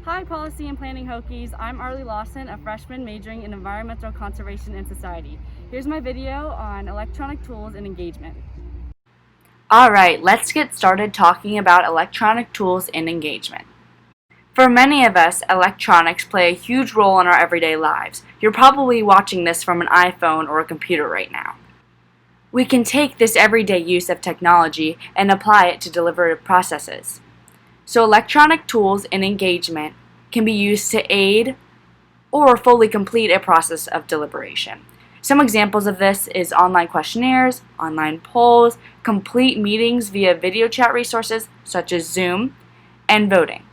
Hi, Policy and Planning Hokies. I'm Arley Lausin, a freshman majoring in Environmental Conservation and Society. Here's my video on electronic tools and engagement. Alright, let's get started talking about electronic tools and engagement. For many of us, electronics play a huge role in our everyday lives. You're probably watching this from an iPhone or a computer right now. We can take this everyday use of technology and apply it to deliberative processes. So electronic tools and engagement can be used to aid or fully complete a process of deliberation. Some examples of this is online questionnaires, online polls, complete meetings via video chat resources such as Zoom, and voting.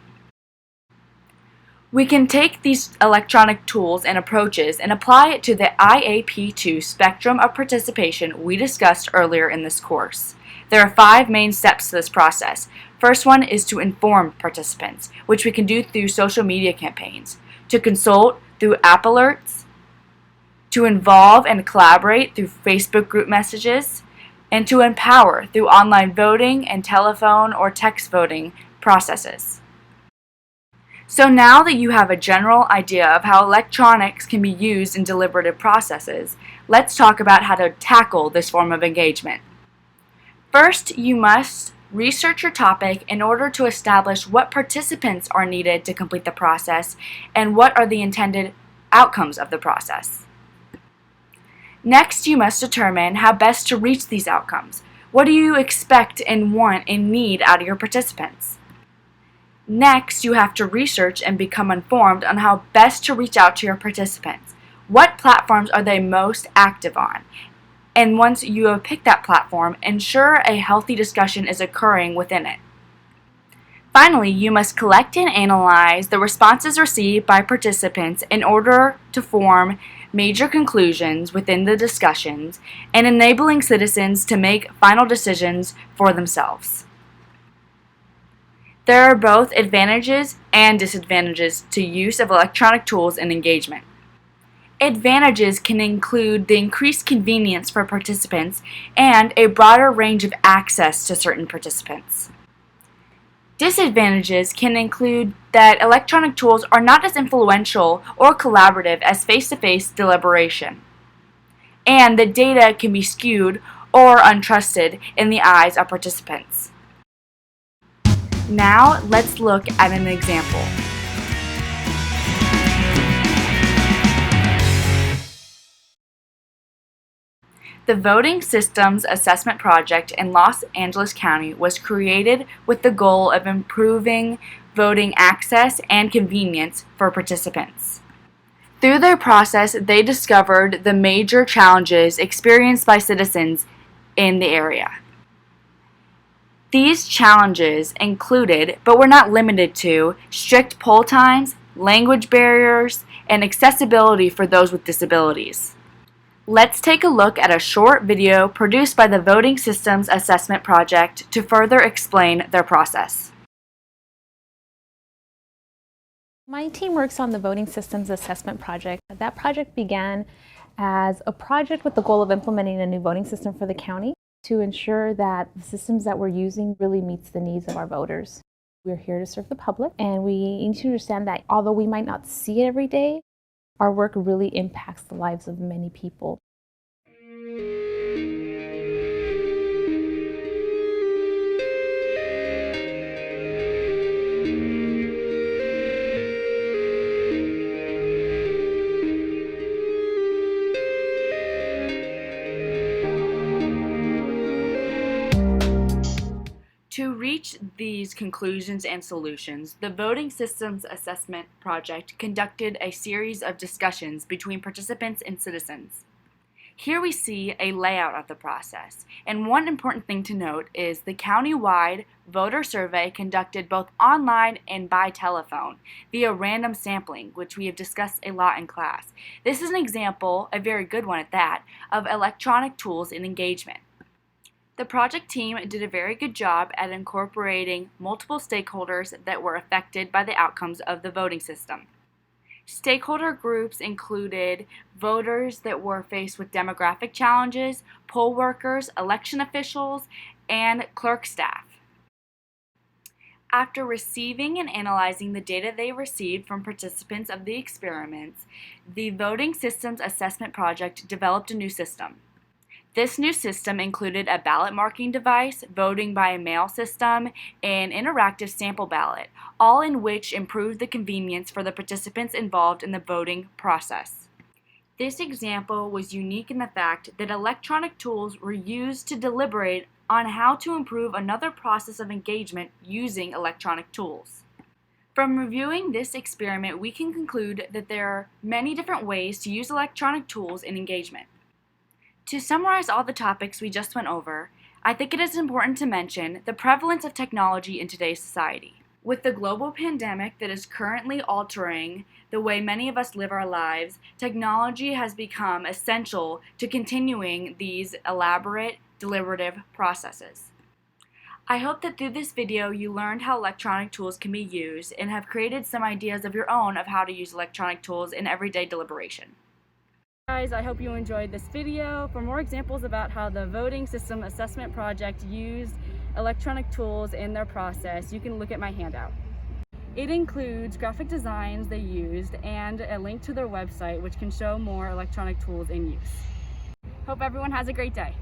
We can take these electronic tools and approaches and apply it to the IAP2 spectrum of participation we discussed earlier in this course. There are 5 main steps to this process. First one is to inform participants, which we can do through social media campaigns, to consult through app alerts, to involve and collaborate through Facebook group messages, and to empower through online voting and telephone or text voting processes. So now that you have a general idea of how electronics can be used in deliberative processes, let's talk about how to tackle this form of engagement. First, you must research your topic in order to establish what participants are needed to complete the process and what are the intended outcomes of the process. Next, you must determine how best to reach these outcomes. What do you expect and want and need out of your participants? Next, you have to research and become informed on how best to reach out to your participants. What platforms are they most active on? And once you have picked that platform, ensure a healthy discussion is occurring within it. Finally, you must collect and analyze the responses received by participants in order to form major conclusions within the discussions and enabling citizens to make final decisions for themselves. There are both advantages and disadvantages to use of electronic tools and engagement. Advantages can include the increased convenience for participants and a broader range of access to certain participants. Disadvantages can include that electronic tools are not as influential or collaborative as face-to-face deliberation, and the data can be skewed or untrusted in the eyes of participants. Now, let's look at an example. The Voting Systems Assessment Project in Los Angeles County was created with the goal of improving voting access and convenience for participants. Through their process, they discovered the major challenges experienced by citizens in the area. These challenges included, but were not limited to, strict poll times, language barriers, and accessibility for those with disabilities. Let's take a look at a short video produced by the Voting Systems Assessment Project to further explain their process. My team works on the Voting Systems Assessment Project. That project began as a project with the goal of implementing a new voting system for the county to ensure that the systems that we're using really meets the needs of our voters. We're here to serve the public, and we need to understand that although we might not see it every day, our work really impacts the lives of many people. To reach these conclusions and solutions, the Voting Systems Assessment Project conducted a series of discussions between participants and citizens. Here we see a layout of the process, and one important thing to note is the county-wide voter survey conducted both online and by telephone via random sampling, which we have discussed a lot in class. This is an example, a very good one at that, of electronic tools in engagement. The project team did a very good job at incorporating multiple stakeholders that were affected by the outcomes of the voting system. Stakeholder groups included voters that were faced with demographic challenges, poll workers, election officials, and clerk staff. After receiving and analyzing the data they received from participants of the experiments, the Voting Systems Assessment Project developed a new system. This new system included a ballot marking device, voting by mail system, and interactive sample ballot, all in which improved the convenience for the participants involved in the voting process. This example was unique in the fact that electronic tools were used to deliberate on how to improve another process of engagement using electronic tools. From reviewing this experiment, we can conclude that there are many different ways to use electronic tools in engagement. To summarize all the topics we just went over, I think it is important to mention the prevalence of technology in today's society. With the global pandemic that is currently altering the way many of us live our lives, technology has become essential to continuing these elaborate, deliberative processes. I hope that through this video you learned how electronic tools can be used and have created some ideas of your own of how to use electronic tools in everyday deliberation. Guys, I hope you enjoyed this video. For more examples about how the Voting System Assessment Project used electronic tools in their process, you can look at my handout. It includes graphic designs they used and a link to their website which can show more electronic tools in use. Hope everyone has a great day.